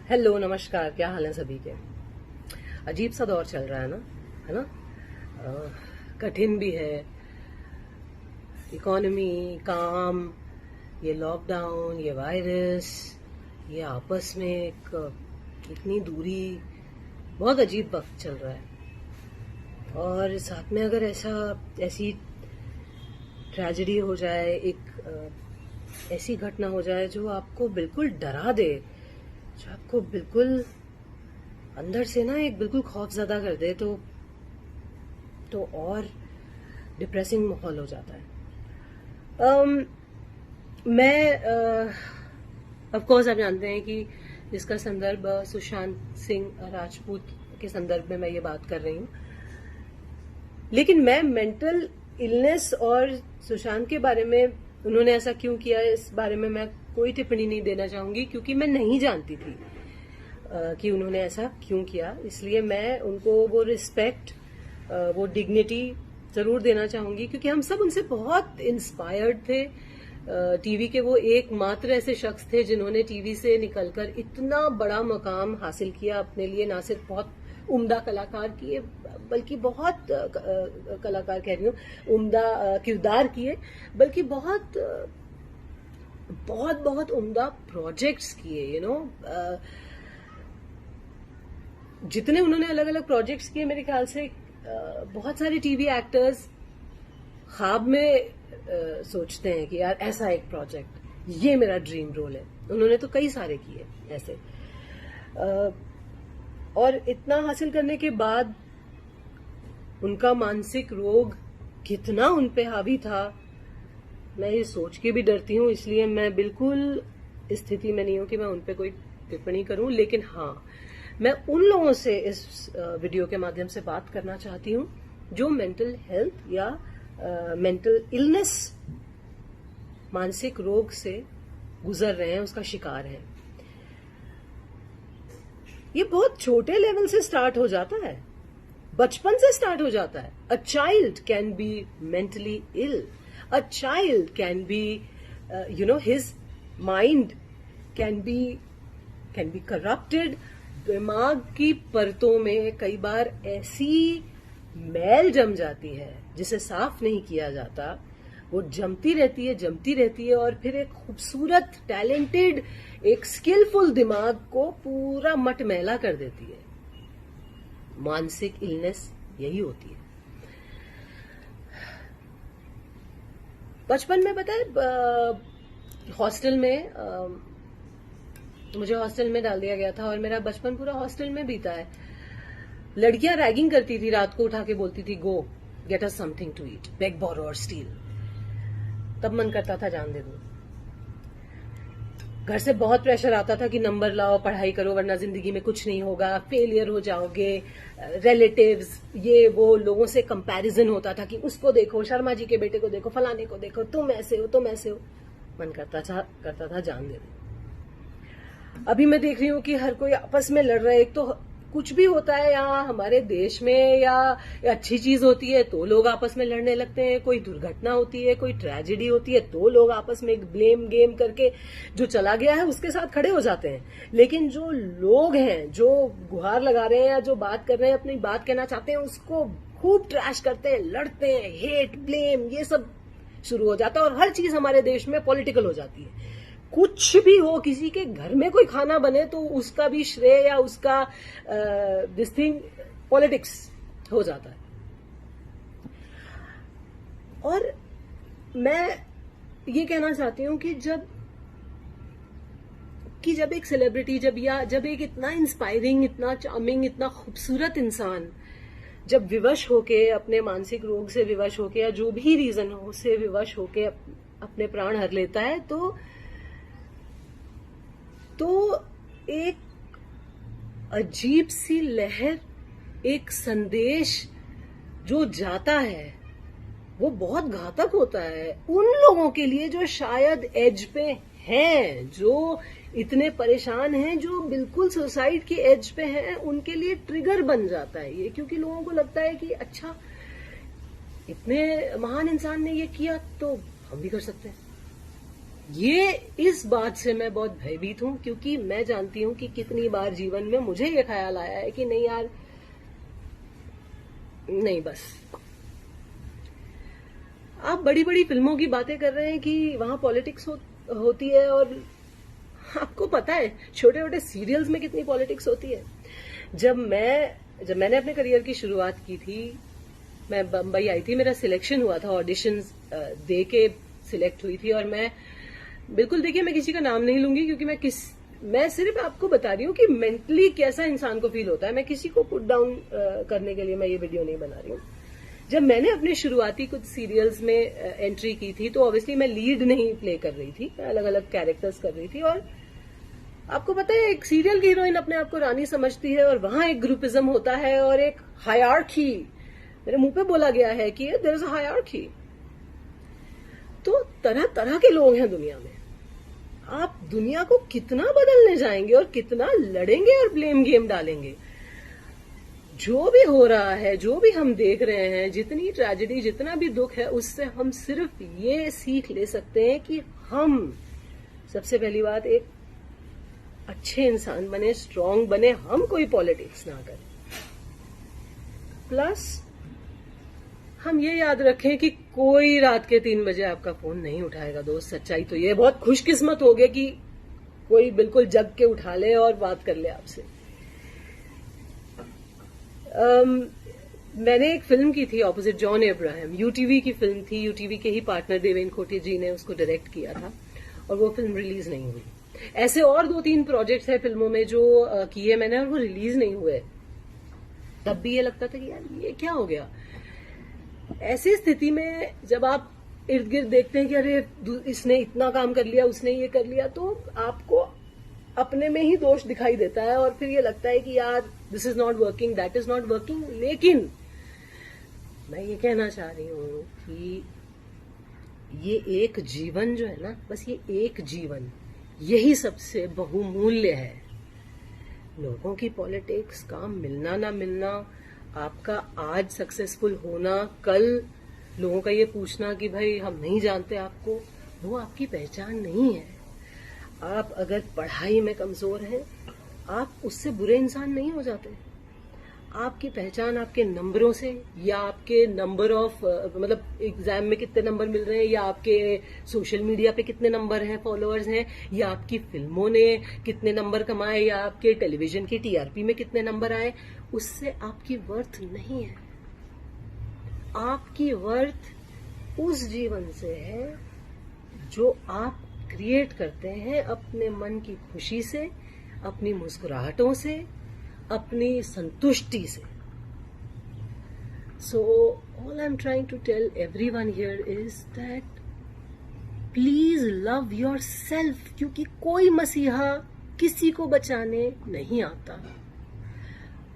Hello, नमस्कार। क्या हाल है सभी के? अजीब सा दौर चल रहा है ना? कठिन भी है। इकोनॉमी, काम, ये लॉकडाउन, ये वायरस, ये आपस में इतनी दूरी, बहुत अजीब वक्त चल रहा है। और साथ में अगर ऐसी ट्रेजेडी हो जाए, ऐसी घटना हो जाए जो आपको बिल्कुल डरा दे, जो आपको बिल्कुल अंदर से ना बिल्कुल खौफजदा कर दे, तो और डिप्रेसिंग माहौल हो जाता है। मैं ऑफ कोर्स आप जानते हैं कि इसका संदर्भ सुशांत सिंह राजपूत के संदर्भ में मैं ये बात कर रही हूँ, लेकिन मैं मेंटल इलनेस और सुशांत के बारे में उन्होंने ऐसा क्यों किया, इस बारे में मैं कोई टिप्पणी नहीं देना चाहूंगी, क्योंकि मैं नहीं जानती थी कि उन्होंने ऐसा क्यों किया। इसलिए मैं उनको वो रिस्पेक्ट, वो डिग्निटी जरूर देना चाहूंगी, क्योंकि हम सब उनसे बहुत इंस्पायर्ड थे। टीवी के वो एकमात्र ऐसे शख्स थे जिन्होंने टीवी से निकलकर इतना बड़ा मकाम हासिल किया अपने लिए। ना सिर्फ बहुत उम्दा कलाकार किए, बल्कि बहुत कलाकार कह रही हूँ, उम्दा किरदार किए, बल्कि बहुत बहुत बहुत उम्दा प्रोजेक्ट्स किए। जितने उन्होंने अलग अलग प्रोजेक्ट्स किए, मेरे ख्याल से बहुत सारे टीवी एक्टर्स ख्वाब में सोचते हैं कि यार ऐसा एक प्रोजेक्ट, ये मेरा ड्रीम रोल है। उन्होंने तो कई सारे किए ऐसे, और इतना हासिल करने के बाद उनका मानसिक रोग कितना उन पे हावी था, मैं ये सोच के भी डरती हूँ। इसलिए मैं बिल्कुल इस स्थिति में नहीं हूं कि मैं उन पे कोई टिप्पणी करूं, लेकिन हाँ, मैं उन लोगों से इस वीडियो के माध्यम से बात करना चाहती हूं जो मेंटल हेल्थ या मेंटल इलनेस, मानसिक रोग से गुजर रहे हैं, उसका शिकार हैं। ये बहुत छोटे लेवल से स्टार्ट हो जाता है, बचपन से स्टार्ट हो जाता है। A child can be mentally ill, a child can be his mind can be corrupted. दिमाग की परतों में कई बार ऐसी मैल जम जाती है जिसे साफ नहीं किया जाता। वो जमती रहती है और फिर एक खूबसूरत, टैलेंटेड, एक स्किलफुल दिमाग को पूरा मटमैला कर देती है। मानसिक इलनेस यही होती है। बचपन में पता है, हॉस्टल में मुझे हॉस्टल में डाल दिया गया था और मेरा बचपन पूरा हॉस्टल में बीता है। लड़कियां रैगिंग करती थी, रात को उठा के बोलती थी, go get us something to eat, beg, borrow और स्टील। तब मन करता था जान दे दूं। घर से बहुत प्रेशर आता था कि नंबर लाओ, पढ़ाई करो, वरना जिंदगी में कुछ नहीं होगा, फेलियर हो जाओगे। रिलेटिव्स, ये वो लोगों से कंपैरिजन होता था कि उसको देखो, शर्मा जी के बेटे को देखो, फलाने को देखो, तुम ऐसे हो। मन करता था जान दे दूं। अभी मैं देख रही हूँ कि हर कोई आपस में लड़ रहा है। एक तो कुछ भी होता है यहाँ हमारे देश में, या अच्छी चीज होती है तो लोग आपस में लड़ने लगते हैं, कोई दुर्घटना होती है, कोई ट्रेजेडी होती है तो लोग आपस में एक ब्लेम गेम करके जो चला गया है उसके साथ खड़े हो जाते हैं। लेकिन जो लोग हैं, जो गुहार लगा रहे हैं या जो बात कर रहे हैं, अपनी बात कहना चाहते हैं, उसको खूब ट्रैश करते हैं, लड़ते हैं, हेट, ब्लेम, ये सब शुरू हो जाता है। और हर चीज हमारे देश में पॉलिटिकल हो जाती है। कुछ भी हो, किसी के घर में कोई खाना बने तो उसका भी श्रेय या उसका दिस थिंग पॉलिटिक्स हो जाता है। और मैं ये कहना चाहती हूं कि जब एक सेलिब्रिटी, जब एक इतना इंस्पायरिंग, इतना चार्मिंग, इतना खूबसूरत इंसान जब विवश होके, अपने मानसिक रोग से विवश होके, या जो भी रीजन हो उससे विवश होके अपने प्राण हर लेता है, तो एक अजीब सी लहर, एक संदेश जो जाता है वो बहुत घातक होता है उन लोगों के लिए जो शायद एज पे हैं, जो इतने परेशान हैं, जो बिल्कुल सुसाइड के एज पे हैं। उनके लिए ट्रिगर बन जाता है ये, क्योंकि लोगों को लगता है कि अच्छा, इतने महान इंसान ने ये किया तो हम भी कर सकते हैं। ये इस बात से मैं बहुत भयभीत हूं, क्योंकि मैं जानती हूं कि कितनी बार जीवन में मुझे ये ख्याल आया है कि नहीं यार, नहीं बस। आप बड़ी बड़ी फिल्मों की बातें कर रहे हैं कि वहां पॉलिटिक्स होती है, और आपको पता है छोटे छोटे सीरियल्स में कितनी पॉलिटिक्स होती है। जब मैंने अपने करियर की शुरुआत की थी, मैं बम्बई आई थी, मेरा सिलेक्शन हुआ था, ऑडिशंस दे के सिलेक्ट हुई थी, और मैं बिल्कुल, देखिए मैं किसी का नाम नहीं लूंगी, क्योंकि मैं सिर्फ आपको बता रही हूँ कि मेंटली कैसा इंसान को फील होता है। मैं किसी को पुट डाउन करने के लिए मैं ये वीडियो नहीं बना रही हूँ। जब मैंने अपने शुरुआती कुछ सीरियल्स में एंट्री की थी, तो ऑब्वियसली मैं लीड नहीं प्ले कर रही थी, मैं अलग अलग कैरेक्टर्स कर रही थी। और आपको पता है, एक सीरियल की हीरोइन अपने आप को रानी समझती है, और वहां एक ग्रुपिज्म होता है और एक हायरार्की, मेरे मुंह पे बोला गया है कि देयर इज अ हायरार्की। तो तरह तरह के लोग हैं दुनिया में। आप दुनिया को कितना बदलने जाएंगे और कितना लड़ेंगे और ब्लेम गेम डालेंगे। जो भी हो रहा है, जो भी हम देख रहे हैं, जितनी ट्रेजेडी, जितना भी दुख है, उससे हम सिर्फ ये सीख ले सकते हैं कि हम सबसे पहली बात एक अच्छे इंसान बने, स्ट्रांग बने, हम कोई पॉलिटिक्स ना करें। प्लस हम ये याद रखें कि कोई रात के 3 बजे आपका फोन नहीं उठाएगा दोस्त। सच्चाई तो ये बहुत खुशकिस्मत हो गए कि कोई बिल्कुल जग के उठा ले और बात कर ले आपसे। मैंने एक फिल्म की थी ऑपोजिट जॉन अब्राहम, यूटीवी की फिल्म थी, यूटीवी के ही पार्टनर देवेन खोटे जी ने उसको डायरेक्ट किया था, और वो फिल्म रिलीज नहीं हुई। ऐसे और 2-3 प्रोजेक्ट्स हैं फिल्मों में जो किए मैंने, और वो रिलीज नहीं हुए। तब भी ये लगता था कि यार ये क्या हो गया। ऐसी स्थिति में जब आप इर्द गिर्द देखते हैं कि अरे इसने इतना काम कर लिया, उसने ये कर लिया, तो आपको अपने में ही दोष दिखाई देता है, और फिर ये लगता है कि यार this is not working, that is not working. लेकिन मैं ये कहना चाह रही हूं कि ये एक जीवन जो है ना, बस ये एक जीवन, यही सबसे बहुमूल्य है। लोगों की पॉलिटिक्स, काम मिलना ना मिलना, आपका आज सक्सेसफुल होना, कल लोगों का ये पूछना कि भाई हम नहीं जानते आपको, वो आपकी पहचान नहीं है। आप अगर पढ़ाई में कमजोर हैं, आप उससे बुरे इंसान नहीं हो जाते। आपकी पहचान आपके नंबरों से, या आपके नंबर ऑफ मतलब एग्जाम में कितने नंबर मिल रहे हैं, या आपके सोशल मीडिया पे कितने नंबर हैं, फॉलोअर्स हैं, या आपकी फिल्मों ने कितने नंबर कमाए, या आपके टेलीविजन की टीआरपी में कितने नंबर आए, उससे आपकी वर्थ नहीं है। आपकी वर्थ उस जीवन से है जो आप क्रिएट करते हैं अपने मन की खुशी से, अपनी मुस्कुराहटों से, अपनी संतुष्टि से। So all I'm trying to tell everyone here is that please love yourself, क्योंकि कोई मसीहा किसी को बचाने नहीं आता।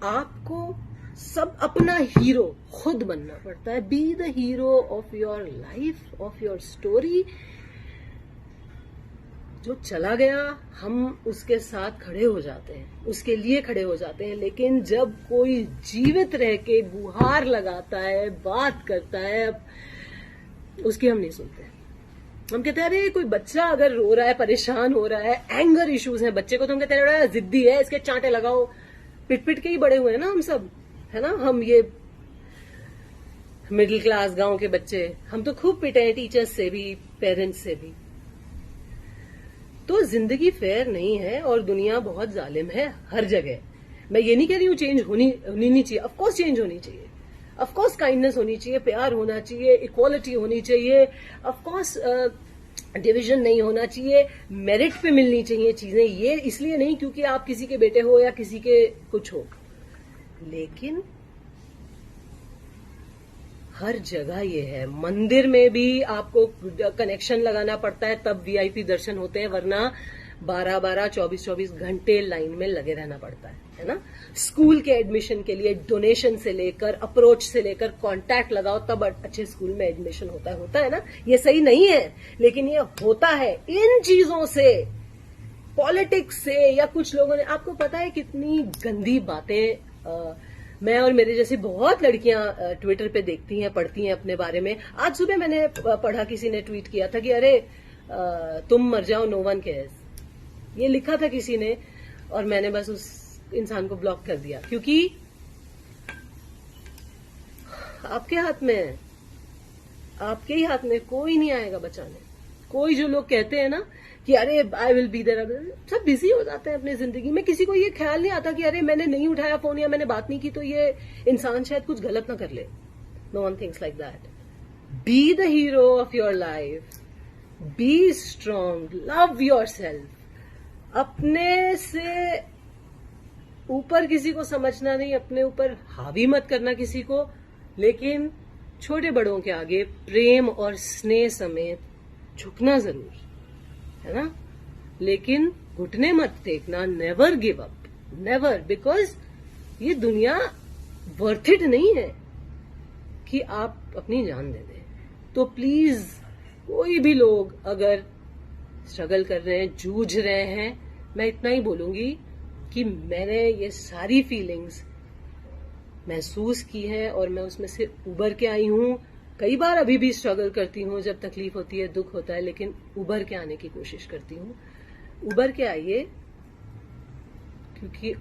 आपको सब अपना हीरो खुद बनना पड़ता है। B the hero of your life, of your story. जो चला गया हम उसके साथ खड़े हो जाते हैं, उसके लिए खड़े हो जाते हैं, लेकिन जब कोई जीवित रह के गुहार लगाता है, बात करता है, उसकी हम नहीं सुनते। हम कहते हैं अरे कोई बच्चा अगर रो रहा है, परेशान हो रहा है, एंगर इश्यूज हैं बच्चे को, तो हम कहते हैं जिद्दी है, इसके चांटे लगाओ। पिट पिट के ही बड़े हुए हैं ना हम सब, है ना। हम ये मिडिल क्लास गांव के बच्चे, हम तो खूब पिटे हैं, टीचर्स से भी, पेरेंट्स से भी। तो जिंदगी फेयर नहीं है और दुनिया बहुत जालिम है हर जगह। मैं ये नहीं कह रही हूं चेंज होनी नहीं चाहिए, ऑफकोर्स चेंज होनी चाहिए, ऑफकोर्स काइंडनेस होनी चाहिए, प्यार होना चाहिए, इक्वालिटी होनी चाहिए, ऑफकोर्स डिवीजन नहीं होना चाहिए, मेरिट पे मिलनी चाहिए चीजें। ये इसलिए नहीं क्योंकि आप किसी के बेटे हो या किसी के कुछ हो, लेकिन हर जगह ये है। मंदिर में भी आपको कनेक्शन लगाना पड़ता है तब वीआईपी दर्शन होते हैं, वरना 12-12, 24-24 घंटे लाइन में लगे रहना पड़ता है ना। स्कूल के एडमिशन के लिए डोनेशन से लेकर, अप्रोच से लेकर, कांटेक्ट लगाओ तब अच्छे स्कूल में एडमिशन होता है ना। ये सही नहीं है, लेकिन ये होता है। इन चीजों से, पॉलिटिक्स से, या कुछ लोगों ने, आपको पता है कितनी गंदी बातें मैं और मेरे जैसी बहुत लड़कियां ट्विटर पे देखती हैं, पढ़ती हैं अपने बारे में। आज सुबह मैंने पढ़ा, किसी ने ट्वीट किया था कि अरे तुम मर जाओ, नो वन केयर्स, ये लिखा था किसी ने, और मैंने बस उस इंसान को ब्लॉक कर दिया, क्योंकि आपके हाथ में है, आपके ही हाथ में, कोई नहीं आएगा बचाने। कोई जो लोग कहते हैं ना कि अरे आई विल बी देयर, सब बिजी हो जाते हैं अपनी जिंदगी में, किसी को ये ख्याल नहीं आता कि अरे मैंने नहीं उठाया फोन या मैंने बात नहीं की तो ये इंसान शायद कुछ गलत ना कर ले। No one thinks like that. Be the hero of your life, be strong, love your self. अपने से ऊपर किसी को समझना नहीं, अपने ऊपर हावी मत करना किसी को, लेकिन छोटे बड़ों के आगे प्रेम और स्नेह समेत झुकना जरूर, है ना, लेकिन घुटने मत टेकना, never give up, never, because ये दुनिया वर्थ इट नहीं है कि आप अपनी जान दे दें। तो प्लीज कोई भी लोग अगर स्ट्रगल कर रहे हैं, जूझ रहे हैं, मैं इतना ही बोलूंगी कि मैंने ये सारी फीलिंग्स महसूस की है और मैं उसमें से उबर के आई हूं। कई बार अभी भी स्ट्रगल करती हूँ, जब तकलीफ होती है, दुख होता है, लेकिन उबर के आने की कोशिश करती हूँ। उबर के आइए, क्योंकि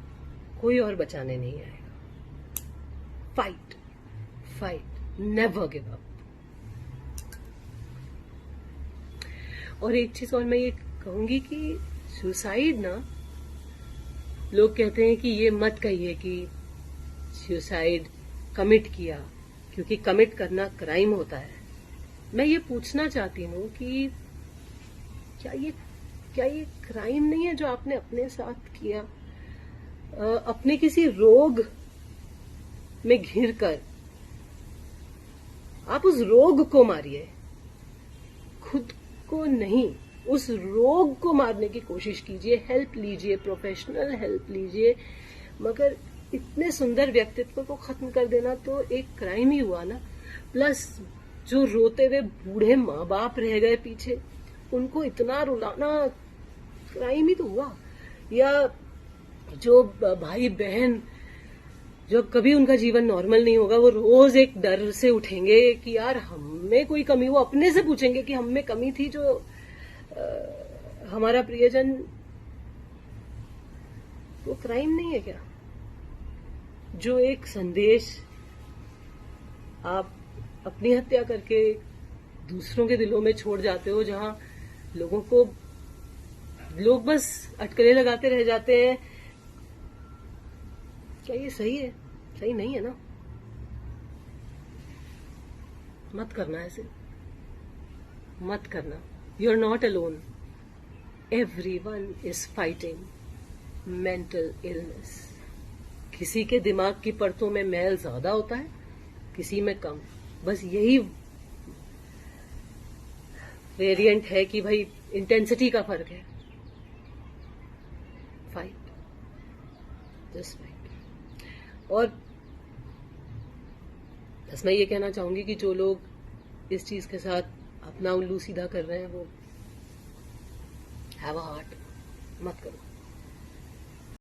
कोई और बचाने नहीं आएगा। Fight, fight, never give up. और एक चीज और मैं ये कहूंगी कि सुसाइड ना, लोग कहते हैं कि ये मत कहिए कि सुसाइड कमिट किया, क्योंकि कमिट करना क्राइम होता है। मैं ये पूछना चाहती हूँ कि क्या ये क्राइम नहीं है जो आपने अपने साथ किया? अपने किसी रोग में घिर कर आप उस रोग को मारिए, खुद को नहीं, उस रोग को मारने की कोशिश कीजिए। हेल्प लीजिए, प्रोफेशनल हेल्प लीजिए, मगर इतने सुंदर व्यक्तित्व को खत्म कर देना तो एक क्राइम ही हुआ ना। प्लस जो रोते हुए बूढ़े माँ बाप रह गए पीछे, उनको इतना रुलाना क्राइम ही तो हुआ। या जो भाई बहन, जब कभी उनका जीवन नॉर्मल नहीं होगा, वो रोज एक डर से उठेंगे कि यार हमें कोई कमी, वो अपने से पूछेंगे कि हम में कमी थी, जो हमारा प्रियजन, वो क्राइम नहीं है क्या? जो एक संदेश आप अपनी हत्या करके दूसरों के दिलों में छोड़ जाते हो, जहां लोग बस अटकलें लगाते रह जाते हैं, क्या ये सही है? सही नहीं है ना। मत करना ऐसे, मत करना। You are not alone, everyone is fighting mental illness. किसी के दिमाग की परतों में मैल ज्यादा होता है, किसी में कम। बस यही वेरिएंट है कि भाई इंटेंसिटी का फर्क है। Fight, just fight. और बस मैं ये कहना चाहूंगी कि जो लोग इस चीज के साथ अपना उल्लू सीधा कर रहे हैं, वो हैव अ हार्ट, मत करो।